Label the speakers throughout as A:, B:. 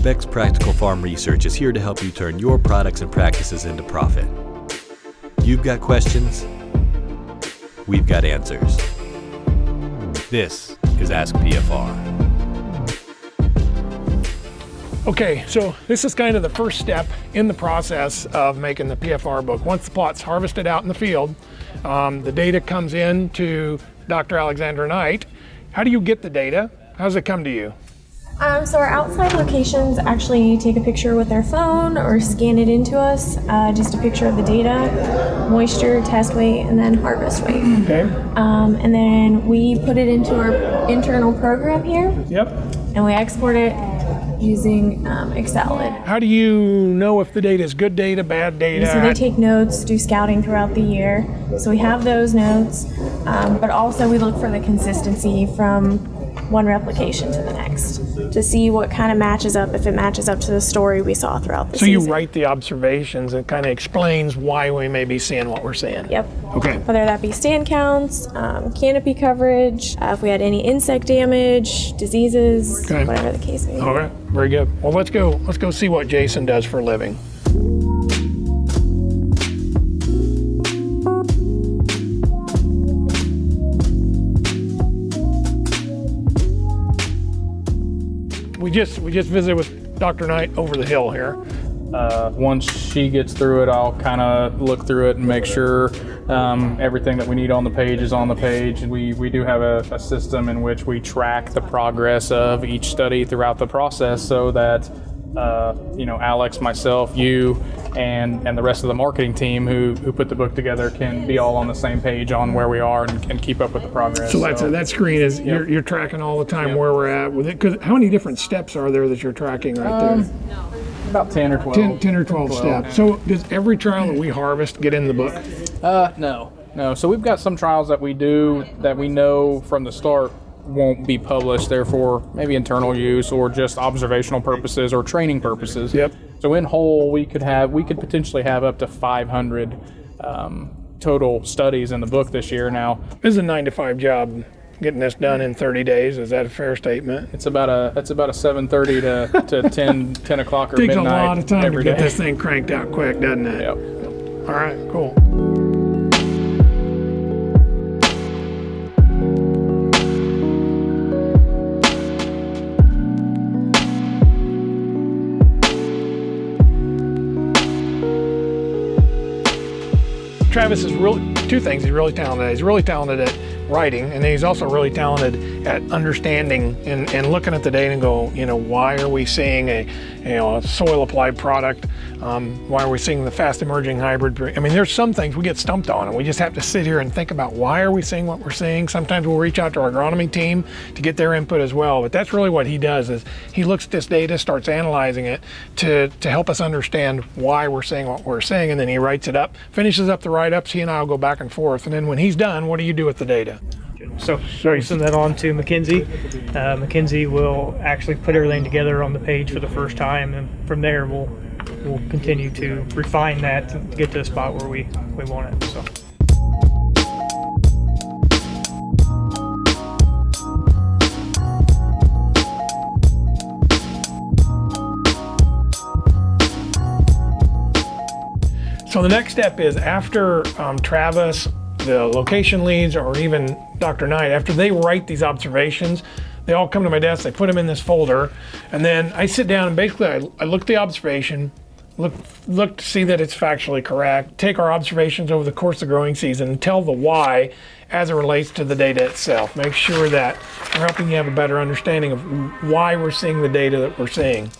A: Beck's Practical Farm Research is here to help you turn your products and practices into profit. You've got questions, we've got answers. This is Ask PFR.
B: Okay, so this is kind of the first step in the process of making the PFR book. Once the plot's harvested out in the field, the data comes in to Dr. Alexandra Knight. How do you get the data? How does it come to you?
C: So our outside locations actually take a picture with their phone or scan it into us, just a picture of the data, moisture, test weight, and then harvest weight.
B: Okay.
C: And then we put it into our internal program here.
B: Yep.
C: And we export it using Escalate.
B: How do you know if the data is good data, bad data?
C: So they take notes, do scouting throughout the year. So we have those notes, but also we look for the consistency from one replication to the next to see what kind of matches up, if it matches up to the story we saw throughout the season.
B: So you write the observations and kind of explains why we may be seeing what we're seeing.
C: Yep.
B: Okay.
C: Whether that be stand counts, canopy coverage, if we had any insect damage, diseases,
B: okay,
C: whatever the case may be.
B: All right, very good. Well, let's go see what Jason does for a living. We just visited with Dr. Knight over the hill here.
D: Once she gets through it, I'll kind of look through it and make sure everything that we need on the page is on the page. We do have a system in which we track the progress of each study throughout the process, so that you know, Alex, myself, you, and the rest of the marketing team who put the book together can be all on the same page on where we are and keep up with the progress.
B: So that screen is, yep, you're tracking all the time, yep, where we're at with it. Because how many different steps are there that you're tracking right there?
D: About 10 or 12.
B: 10 or 12 steps. So does every trial that we harvest get in the book?
D: No. So we've got some trials that we do that we know from the start won't be published, therefore maybe internal use or just observational purposes or training purposes.
B: Yep.
D: So in whole, we could potentially have up to 500 total studies in the book this year. Now,
B: this is a 9-to-5 job. Getting this done in 30 days, is that a fair statement?
D: It's about a 7:30 to 10 o'clock or
B: takes
D: midnight.
B: Takes a lot of time to get
D: day.
B: this thing cranked out quick, doesn't it?
D: Yep.
B: All right, cool. Travis is two things he's really talented at. He's really talented at writing, and then he's also really talented at understanding and looking at the data and go, you know, why are we seeing a soil applied product? Why are we seeing the fast emerging hybrid? I mean, there's some things we get stumped on, and we just have to sit here and think about why are we seeing what we're seeing. Sometimes we'll reach out to our agronomy team to get their input as well, but that's really what he does, is he looks at this data, starts analyzing it to help us understand why we're seeing what we're seeing, and then he writes it up, finishes up the write-ups. He and I will go back and forth, and then when he's done, what do you do with the data?
E: So we'll send that on to Mackenzie. Mackenzie will actually put everything together on the page for the first time, and from there we'll continue to refine that to get to the spot where we want it.
B: So the next step is after Travis, the location leads, or even Dr. Knight, after they write these observations, they all come to my desk, they put them in this folder, and then I sit down and basically I look at the observation, look to see that it's factually correct, take our observations over the course of the growing season and tell the why as it relates to the data itself. Make sure that we're helping you have a better understanding of why we're seeing the data that we're seeing.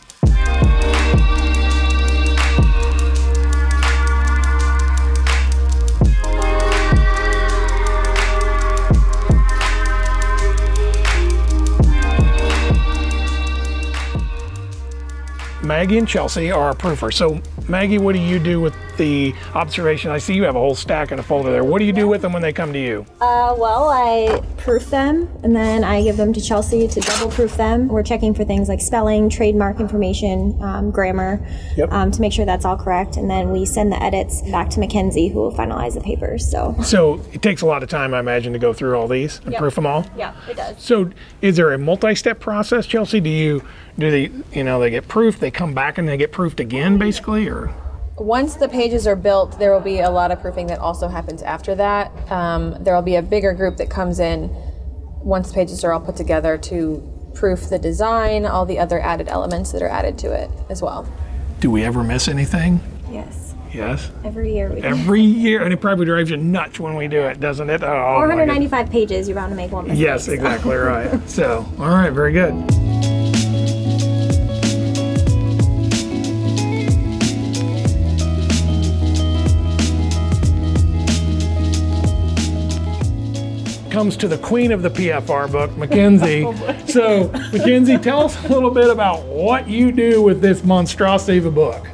B: Maggie and Chelsea are our proofers. So Maggie, what do you do with the observation? I see you have a whole stack in a folder there. What do you do with them when they come to you?
F: Well, I proof them, and then I give them to Chelsea to double proof them. We're checking for things like spelling, trademark information, grammar, to make sure that's all correct. And then we send the edits back to Mackenzie, who will finalize the papers. So
B: it takes a lot of time, I imagine, to go through all these and proof them all?
F: Yeah, it does.
B: So is there a multi-step process, Chelsea? Do they get proofed, they come back and they get proofed again, basically, or?
G: Once the pages are built, there will be a lot of proofing that also happens after that. There will be a bigger group that comes in once the pages are all put together to proof the design, all the other added elements that are added to it as well.
B: Do we ever miss anything?
F: Yes.
B: Yes?
F: Every year we do.
B: Every year, and it probably drives you nuts when we do it, doesn't it? Oh,
F: 495 pages, you're bound to make one mistake.
B: Yes, exactly right. So, all right, very good. Comes to the queen of the PFR book, Mackenzie. So, Mackenzie, tell us a little bit about what you do with this monstrosity of a book.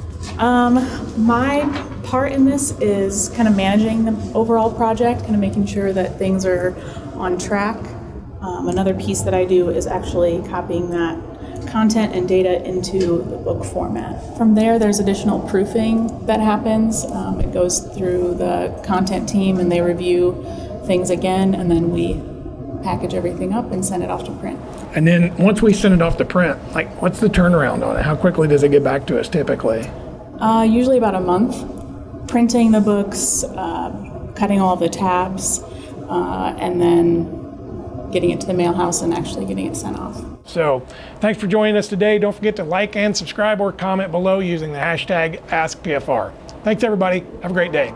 H: My part in this is kind of managing the overall project, kind of making sure that things are on track. Another piece that I do is actually copying that content and data into the book format. From there, there's additional proofing that happens. It goes through the content team and they review things again, and then we package everything up and send it off to print.
B: And then once we send it off to print, like, what's the turnaround on it? How quickly does it get back to us typically?
H: Usually about a month. Printing the books, cutting all the tabs, and then getting it to the mail house and actually getting it sent off.
B: So thanks for joining us today. Don't forget to like and subscribe or comment below using the hashtag AskPFR. Thanks everybody. Have a great day.